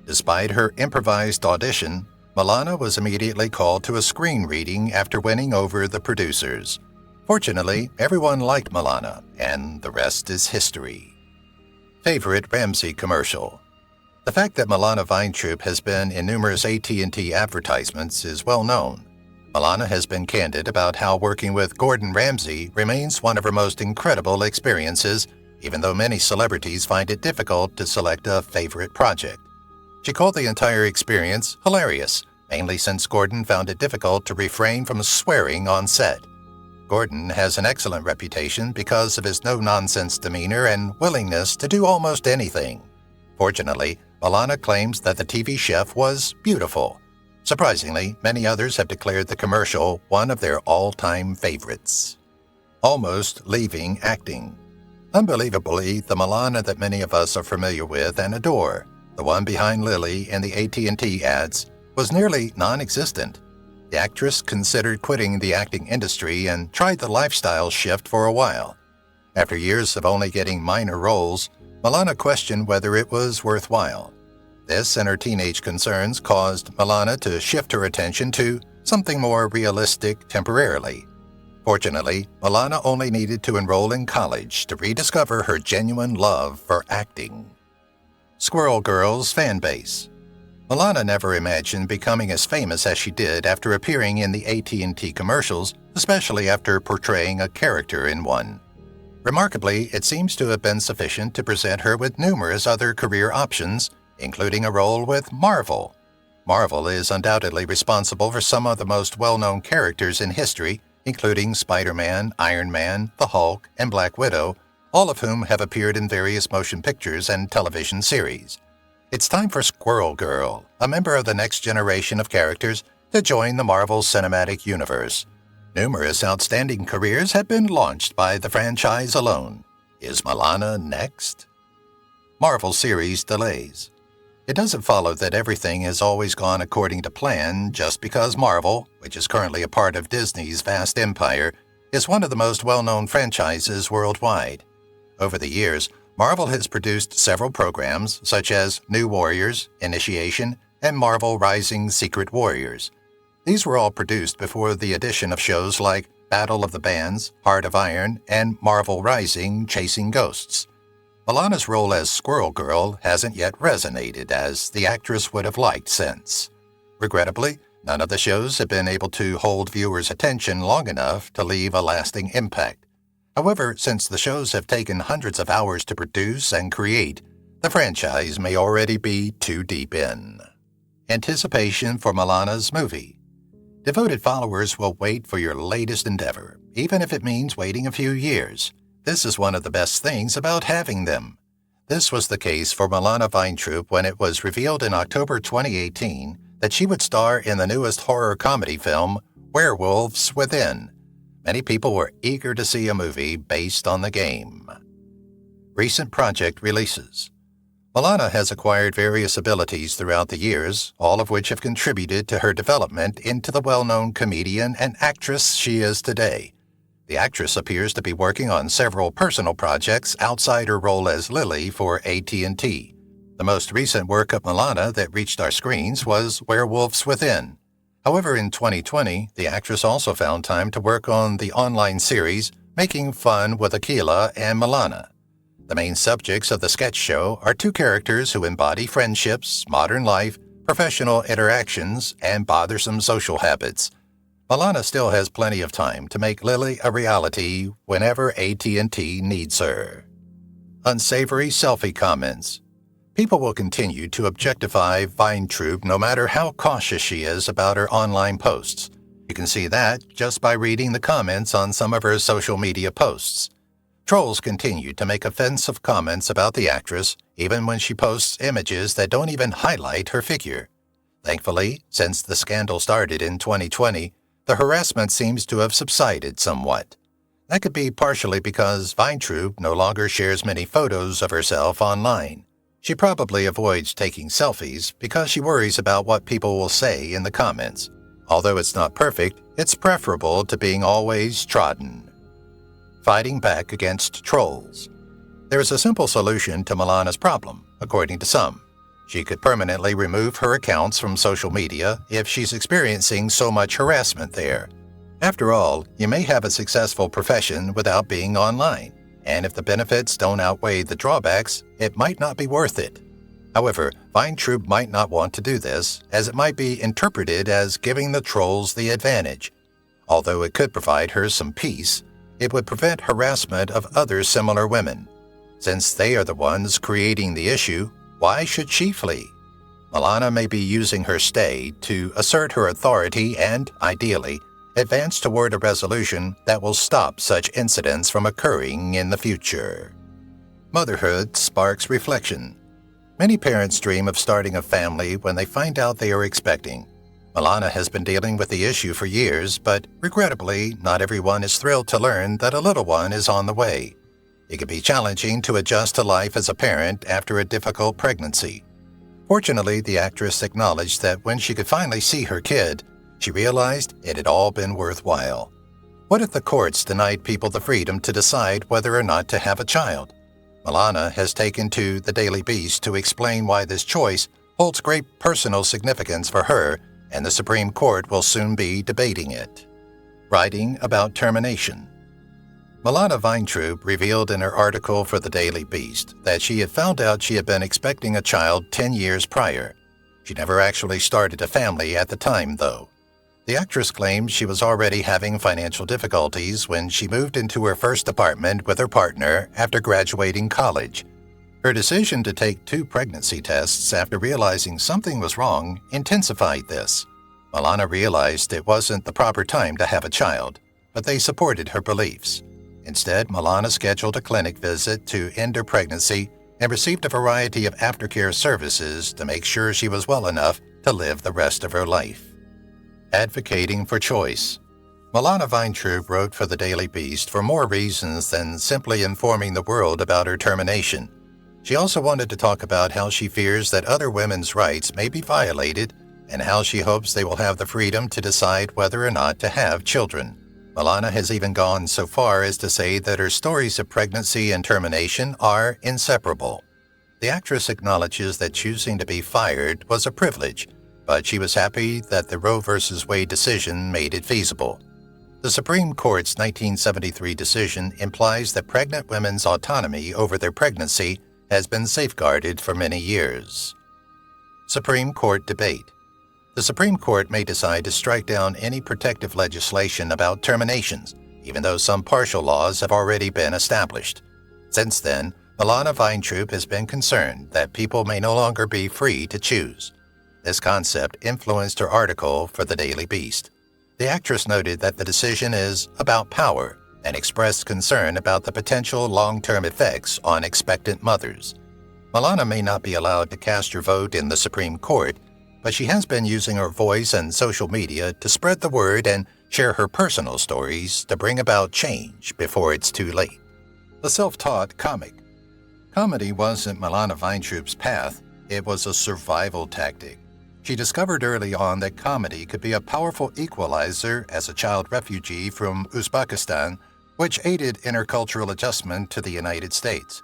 Despite her improvised audition, Milana was immediately called to a screen reading after winning over the producers. Fortunately, everyone liked Milana, and the rest is history. Favorite Ramsey commercial. The fact that Milana Weintraub has been in numerous AT&T advertisements is well known. Milana has been candid about how working with Gordon Ramsay remains one of her most incredible experiences, even though many celebrities find it difficult to select a favorite project. She called the entire experience hilarious, mainly since Gordon found it difficult to refrain from swearing on set. Gordon has an excellent reputation because of his no-nonsense demeanor and willingness to do almost anything. Fortunately, Milana claims that the TV chef was beautiful. Surprisingly, many others have declared the commercial one of their all-time favorites. Almost leaving acting. Unbelievably, the Milana that many of us are familiar with and adore, the one behind Lily in the AT&T ads, was nearly non-existent. The actress considered quitting the acting industry and tried the lifestyle shift for a while. After years of only getting minor roles, Milana questioned whether it was worthwhile. This and her teenage concerns caused Milana to shift her attention to something more realistic temporarily. Fortunately, Milana only needed to enroll in college to rediscover her genuine love for acting. Squirrel Girl's fan base. Milana never imagined becoming as famous as she did after appearing in the AT&T commercials, especially after portraying a character in one. Remarkably, it seems to have been sufficient to present her with numerous other career options, including a role with Marvel. Marvel is undoubtedly responsible for some of the most well-known characters in history, including Spider-Man, Iron Man, the Hulk, and Black Widow, all of whom have appeared in various motion pictures and television series. It's time for Squirrel Girl, a member of the next generation of characters, to join the Marvel Cinematic Universe. Numerous outstanding careers have been launched by the franchise alone. Is Milana next? Marvel series delays. It doesn't follow that everything has always gone according to plan just because Marvel, which is currently a part of Disney's vast empire, is one of the most well-known franchises worldwide. Over the years, Marvel has produced several programs such as New Warriors, Initiation, and Marvel Rising Secret Warriors. These were all produced before the addition of shows like Battle of the Bands, Heart of Iron, and Marvel Rising Chasing Ghosts. Milana's role as Squirrel Girl hasn't yet resonated as the actress would have liked since. Regrettably, none of the shows have been able to hold viewers' attention long enough to leave a lasting impact. However, since the shows have taken hundreds of hours to produce and create, the franchise may already be too deep in. Anticipation for Milana's movie. Devoted followers will wait for your latest endeavor, even if it means waiting a few years. This is one of the best things about having them. This was the case for Milana Weintraub when it was revealed in October 2018 that she would star in the newest horror comedy film, Werewolves Within. Many people were eager to see a movie based on the game. Recent project releases. Milana has acquired various abilities throughout the years, all of which have contributed to her development into the well-known comedian and actress she is today. The actress appears to be working on several personal projects outside her role as Lily for AT&T. The most recent work of Milana that reached our screens was Werewolves Within. However, in 2020, the actress also found time to work on the online series Making Fun with Akila and Milana. The main subjects of the sketch show are two characters who embody friendships, modern life, professional interactions, and bothersome social habits. Milana still has plenty of time to make Lily a reality whenever AT&T needs her. Unsavory selfie comments. People will continue to objectify Weintraub no matter how cautious she is about her online posts. You can see that just by reading the comments on some of her social media posts. Trolls continue to make offensive comments about the actress, even when she posts images that don't even highlight her figure. Thankfully, since the scandal started in 2020, the harassment seems to have subsided somewhat. That could be partially because Weintraub no longer shares many photos of herself online. She probably avoids taking selfies because she worries about what people will say in the comments. Although it's not perfect, it's preferable to being always trodden. Fighting back against trolls. There is a simple solution to Milana's problem, according to some. She could permanently remove her accounts from social media if she's experiencing so much harassment there. After all, you may have a successful profession without being online, and if the benefits don't outweigh the drawbacks, it might not be worth it. However, Weintraub might not want to do this, as it might be interpreted as giving the trolls the advantage. Although it could provide her some peace, it would prevent harassment of other similar women. Since they are the ones creating the issue, why should she flee? Milana may be using her stay to assert her authority and, ideally, advance toward a resolution that will stop such incidents from occurring in the future. Motherhood sparks reflection. Many parents dream of starting a family when they find out they are expecting. Milana has been dealing with the issue for years, but regrettably, not everyone is thrilled to learn that a little one is on the way. It can be challenging to adjust to life as a parent after a difficult pregnancy. Fortunately, the actress acknowledged that when she could finally see her kid, she realized it had all been worthwhile. What if the courts denied people the freedom to decide whether or not to have a child? Milana has taken to the Daily Beast to explain why this choice holds great personal significance for her, and the Supreme Court will soon be debating it. Writing about termination. Milana Weintraub revealed in her article for the Daily Beast that she had found out she had been expecting a child 10 years prior. She never actually started a family at the time, though. The actress claimed she was already having financial difficulties when she moved into her first apartment with her partner after graduating college. Her decision to take 2 pregnancy tests after realizing something was wrong intensified this. Milana realized it wasn't the proper time to have a child, but they supported her beliefs. Instead, Milana scheduled a clinic visit to end her pregnancy and received a variety of aftercare services to make sure she was well enough to live the rest of her life. Advocating for choice. Milana Weintraub wrote for the Daily Beast for more reasons than simply informing the world about her termination. She also wanted to talk about how she fears that other women's rights may be violated and how she hopes they will have the freedom to decide whether or not to have children. Milana has even gone so far as to say that her stories of pregnancy and termination are inseparable. The actress acknowledges that choosing to be fired was a privilege, but she was happy that the Roe v. Wade decision made it feasible. The Supreme Court's 1973 decision implies that pregnant women's autonomy over their pregnancy has been safeguarded for many years. Supreme Court debate. The Supreme Court may decide to strike down any protective legislation about terminations, even though some partial laws have already been established. Since then, Milana Weintraub has been concerned that people may no longer be free to choose. This concept influenced her article for the Daily Beast. The actress noted that the decision is about power and expressed concern about the potential long-term effects on expectant mothers. Milana may not be allowed to cast her vote in the Supreme Court, but she has been using her voice and social media to spread the word and share her personal stories to bring about change before it's too late. The self-taught comic. Comedy wasn't Milana Weintraub's path, it was a survival tactic. She discovered early on that comedy could be a powerful equalizer as a child refugee from Uzbekistan, which aided intercultural adjustment to the United States.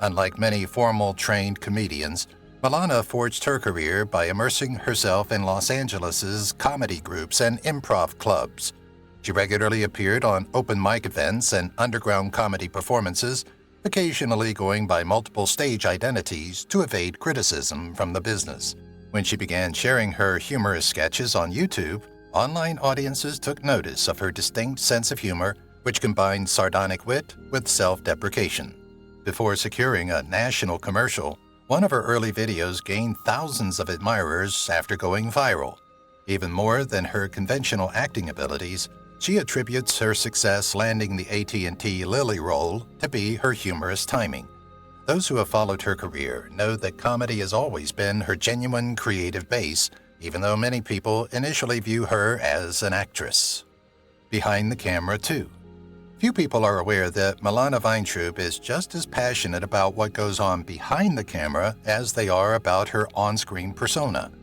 Unlike many formal trained comedians, Milana forged her career by immersing herself in Los Angeles' comedy groups and improv clubs. She regularly appeared on open mic events and underground comedy performances, occasionally going by multiple stage identities to evade criticism from the business. When she began sharing her humorous sketches on YouTube, online audiences took notice of her distinct sense of humor, which combined sardonic wit with self-deprecation. Before securing a national commercial, one of her early videos gained thousands of admirers after going viral. Even more than her conventional acting abilities, she attributes her success landing the AT&T Lily role to be her humorous timing. Those who have followed her career know that comedy has always been her genuine creative base, even though many people initially view her as an actress. Behind the camera, too. Few people are aware that Milana Weintraub is just as passionate about what goes on behind the camera as they are about her on-screen persona.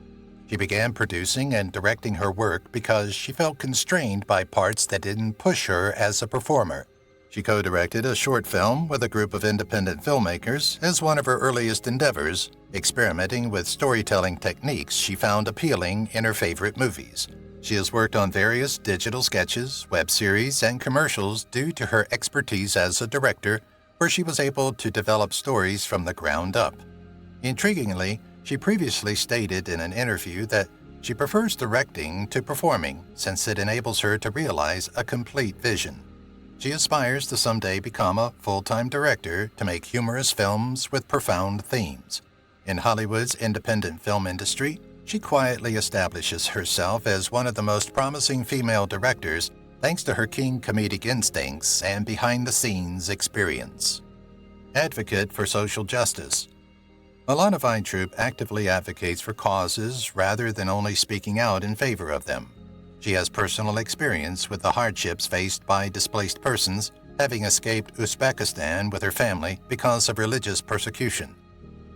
She began producing and directing her work because she felt constrained by parts that didn't push her as a performer. She co-directed a short film with a group of independent filmmakers as one of her earliest endeavors, experimenting with storytelling techniques she found appealing in her favorite movies. She has worked on various digital sketches, web series, and commercials due to her expertise as a director, where she was able to develop stories from the ground up. Intriguingly, she previously stated in an interview that she prefers directing to performing since it enables her to realize a complete vision. She aspires to someday become a full-time director to make humorous films with profound themes. In Hollywood's independent film industry, she quietly establishes herself as one of the most promising female directors thanks to her keen comedic instincts and behind-the-scenes experience. Advocate for social justice. Milana Weintraub actively advocates for causes rather than only speaking out in favor of them. She has personal experience with the hardships faced by displaced persons, having escaped Uzbekistan with her family because of religious persecution.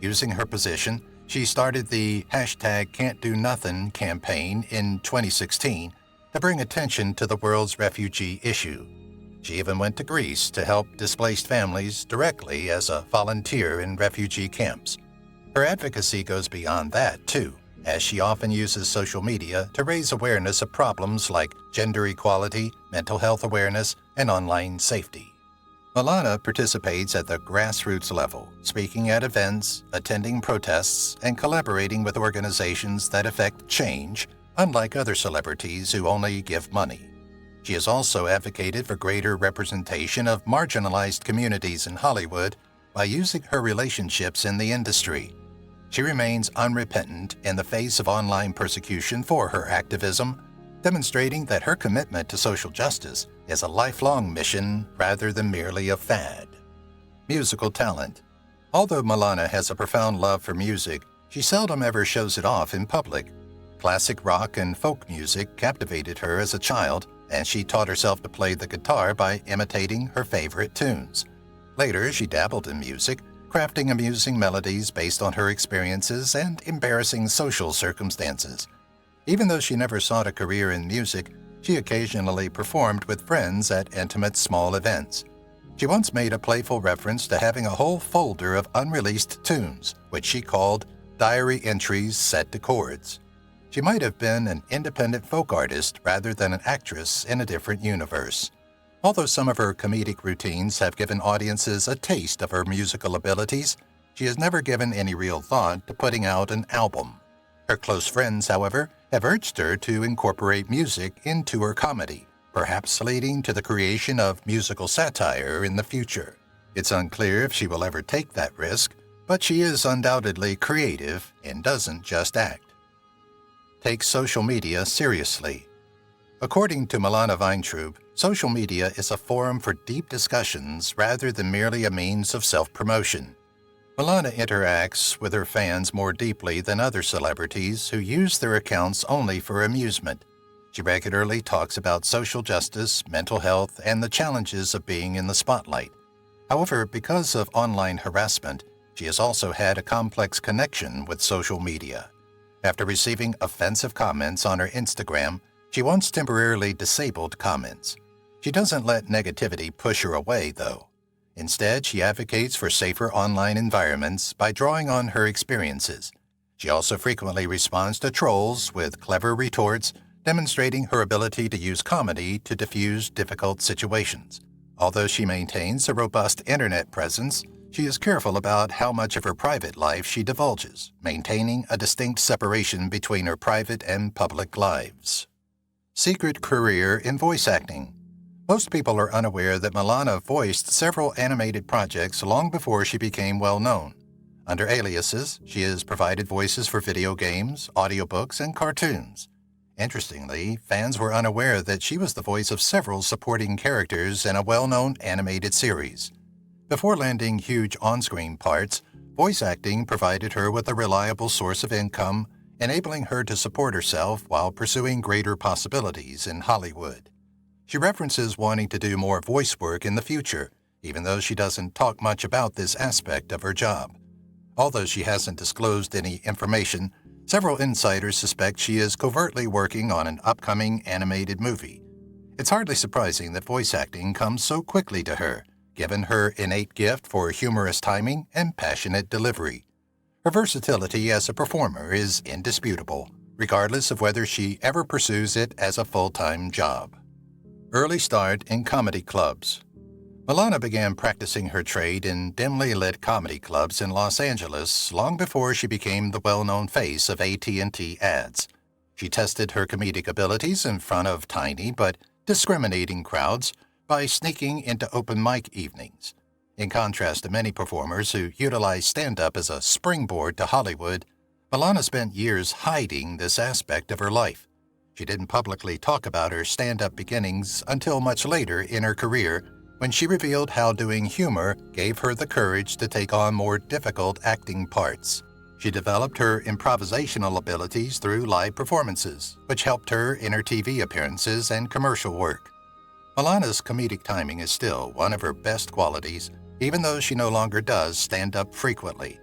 Using her position, she started the #Can'tDoNothing campaign in 2016 to bring attention to the world's refugee issue. She even went to Greece to help displaced families directly as a volunteer in refugee camps. Her advocacy goes beyond that, too, as she often uses social media to raise awareness of problems like gender equality, mental health awareness, and online safety. Milana participates at the grassroots level, speaking at events, attending protests, and collaborating with organizations that affect change, unlike other celebrities who only give money. She has also advocated for greater representation of marginalized communities in Hollywood by using her relationships in the industry. She remains unrepentant in the face of online persecution for her activism, demonstrating that her commitment to social justice is a lifelong mission rather than merely a fad. Musical talent. Although Milana has a profound love for music, she seldom ever shows it off in public. Classic rock and folk music captivated her as a child, and she taught herself to play the guitar by imitating her favorite tunes. Later, she dabbled in music, crafting amusing melodies based on her experiences and embarrassing social circumstances. Even though she never sought a career in music, she occasionally performed with friends at intimate small events. She once made a playful reference to having a whole folder of unreleased tunes, which she called diary entries set to chords. She might have been an independent folk artist rather than an actress in a different universe. Although some of her comedic routines have given audiences a taste of her musical abilities, she has never given any real thought to putting out an album. Her close friends, however, have urged her to incorporate music into her comedy, perhaps leading to the creation of musical satire in the future. It's unclear if she will ever take that risk, but she is undoubtedly creative and doesn't just act. Take social media seriously. According to Milana Weintraub, social media is a forum for deep discussions rather than merely a means of self-promotion. Milana interacts with her fans more deeply than other celebrities who use their accounts only for amusement. She regularly talks about social justice, mental health, and the challenges of being in the spotlight. However, because of online harassment, She has also had a complex connection with social media. After receiving offensive comments on her Instagram, she once temporarily disabled comments. She doesn't let negativity push her away, though. Instead, she advocates for safer online environments by drawing on her experiences. She also frequently responds to trolls with clever retorts, demonstrating her ability to use comedy to diffuse difficult situations. Although she maintains a robust internet presence, she is careful about how much of her private life she divulges, maintaining a distinct separation between her private and public lives. Secret career in voice acting. Most people are unaware that Milana voiced several animated projects long before she became well-known. Under aliases, she has provided voices for video games, audiobooks, and cartoons. Interestingly, fans were unaware that she was the voice of several supporting characters in a well-known animated series. Before landing huge on-screen parts, voice acting provided her with a reliable source of income, enabling her to support herself while pursuing greater possibilities in Hollywood. She references wanting to do more voice work in the future, even though she doesn't talk much about this aspect of her job. Although she hasn't disclosed any information, several insiders suspect she is covertly working on an upcoming animated movie. It's hardly surprising that voice acting comes so quickly to her, given her innate gift for humorous timing and passionate delivery. Her versatility as a performer is indisputable, regardless of whether she ever pursues it as a full-time job. Early start in comedy clubs. Milana began practicing her trade in dimly lit comedy clubs in Los Angeles long before she became the well-known face of AT&T ads. She tested her comedic abilities in front of tiny but discriminating crowds by sneaking into open mic evenings. In contrast to many performers who utilize stand-up as a springboard to Hollywood, Milana spent years hiding this aspect of her life. She didn't publicly talk about her stand-up beginnings until much later in her career, when she revealed how doing humor gave her the courage to take on more difficult acting parts. She developed her improvisational abilities through live performances, which helped her in her TV appearances and commercial work. Milana's comedic timing is still one of her best qualities, even though she no longer does stand up frequently.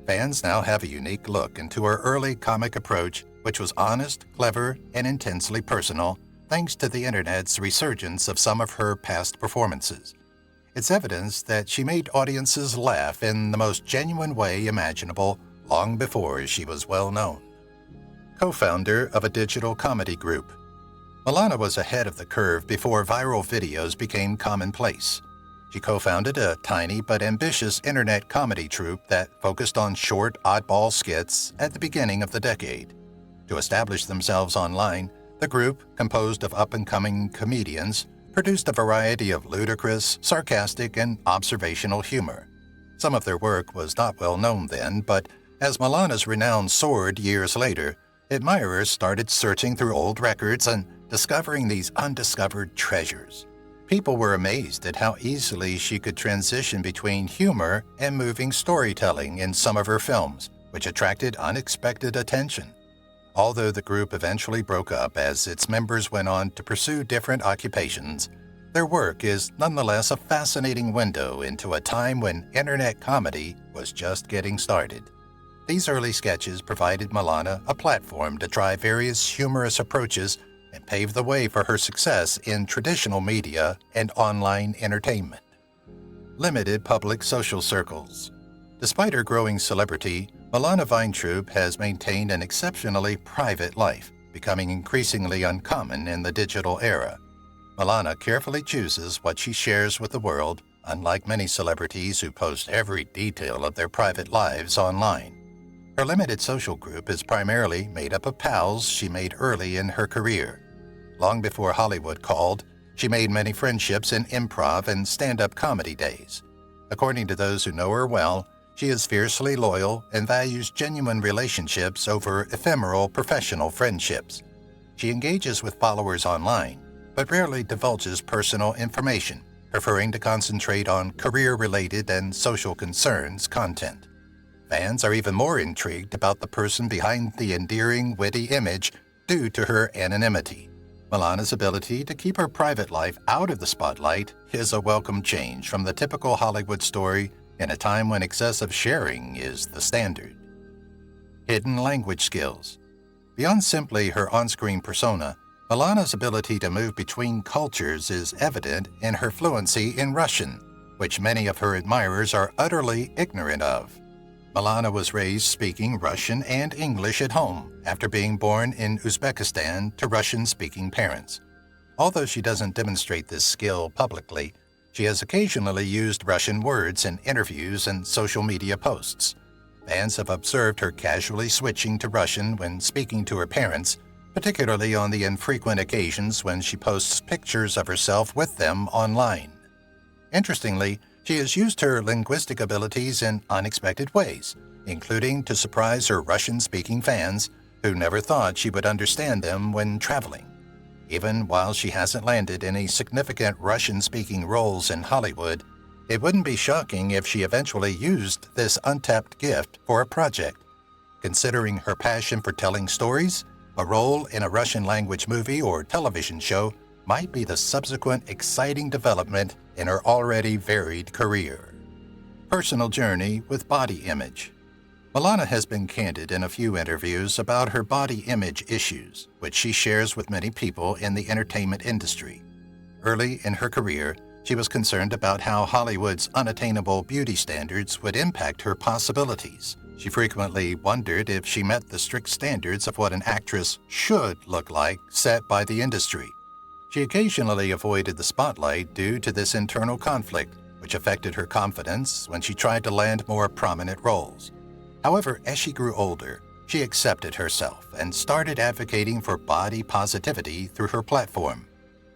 Fans now have a unique look into her early comic approach, which was honest, clever, and intensely personal, thanks to the internet's resurgence of some of her past performances. It's evidence that she made audiences laugh in the most genuine way imaginable long before she was well known. Co-founder of a digital comedy group. Milana was ahead of the curve before viral videos became commonplace. She co-founded a tiny but ambitious internet comedy troupe that focused on short, oddball skits at the beginning of the decade. To establish themselves online, the group, composed of up-and-coming comedians, produced a variety of ludicrous, sarcastic, and observational humor. Some of their work was not well known then, but as Milana's renown soared years later, admirers started searching through old records and discovering these undiscovered treasures. People were amazed at how easily she could transition between humor and moving storytelling in some of her films, which attracted unexpected attention. Although the group eventually broke up as its members went on to pursue different occupations, their work is nonetheless a fascinating window into a time when internet comedy was just getting started. These early sketches provided Milana a platform to try various humorous approaches and pave the way for her success in traditional media and online entertainment. Limited public social circles. Despite her growing celebrity, Milana Weintraub has maintained an exceptionally private life, becoming increasingly uncommon in the digital era. Milana carefully chooses what she shares with the world, unlike many celebrities who post every detail of their private lives online. Her limited social group is primarily made up of pals she made early in her career. Long before Hollywood called, she made many friendships in improv and stand-up comedy days. According to those who know her well, she is fiercely loyal and values genuine relationships over ephemeral professional friendships. She engages with followers online, but rarely divulges personal information, preferring to concentrate on career-related and social concerns content. Fans are even more intrigued about the person behind the endearing, witty image due to her anonymity. Milana's ability to keep her private life out of the spotlight is a welcome change from the typical Hollywood story, in a time when excessive sharing is the standard. Hidden language skills. Beyond simply her on-screen persona, Milana's ability to move between cultures is evident in her fluency in Russian, which many of her admirers are utterly ignorant of. Milana was raised speaking Russian and English at home after being born in Uzbekistan to Russian-speaking parents. Although she doesn't demonstrate this skill publicly, she has occasionally used Russian words in interviews and social media posts. Fans have observed her casually switching to Russian when speaking to her parents, particularly on the infrequent occasions when she posts pictures of herself with them online. Interestingly, she has used her linguistic abilities in unexpected ways, including to surprise her Russian-speaking fans who never thought she would understand them when traveling. Even while she hasn't landed any significant Russian-speaking roles in Hollywood, it wouldn't be shocking if she eventually used this untapped gift for a project. Considering her passion for telling stories, a role in a Russian-language movie or television show might be the subsequent exciting development in her already varied career. Personal journey with body image. Milana has been candid in a few interviews about her body image issues, which she shares with many people in the entertainment industry. Early in her career, she was concerned about how Hollywood's unattainable beauty standards would impact her possibilities. She frequently wondered if she met the strict standards of what an actress should look like set by the industry. She occasionally avoided the spotlight due to this internal conflict, which affected her confidence when she tried to land more prominent roles. However, as she grew older, she accepted herself and started advocating for body positivity through her platform.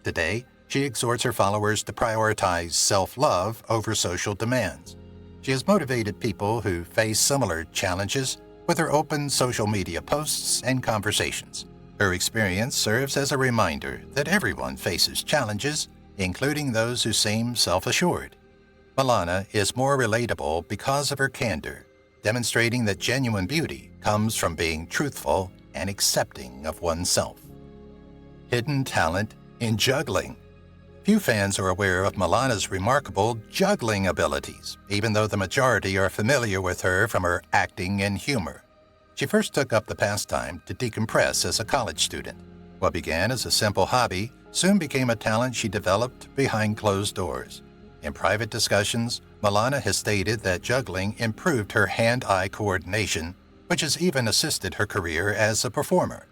Today, she exhorts her followers to prioritize self-love over social demands. She has motivated people who face similar challenges with her open social media posts and conversations. Her experience serves as a reminder that everyone faces challenges, including those who seem self-assured. Milana is more relatable because of her candor, demonstrating that genuine beauty comes from being truthful and accepting of oneself. Hidden talent in juggling. Few fans are aware of Milana's remarkable juggling abilities, even though the majority are familiar with her from her acting and humor. She first took up the pastime to decompress as a college student. What began as a simple hobby soon became a talent she developed behind closed doors. In private discussions, Milana has stated that juggling improved her hand-eye coordination, which has even assisted her career as a performer.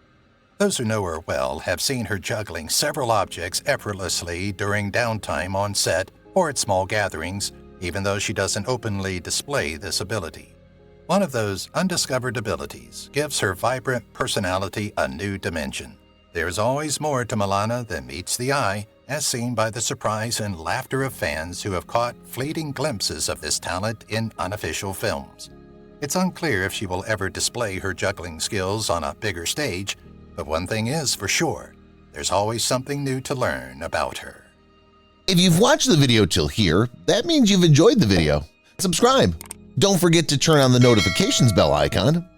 Those who know her well have seen her juggling several objects effortlessly during downtime on set or at small gatherings, even though she doesn't openly display this ability. One of those undiscovered abilities gives her vibrant personality a new dimension. There's always more to Milana than meets the eye, as seen by the surprise and laughter of fans who have caught fleeting glimpses of this talent in unofficial films. It's unclear if she will ever display her juggling skills on a bigger stage, but one thing is for sure, there's always something new to learn about her.
If you've watched the video till here, that means you've enjoyed the video. Subscribe. Don't forget to turn on the notifications bell icon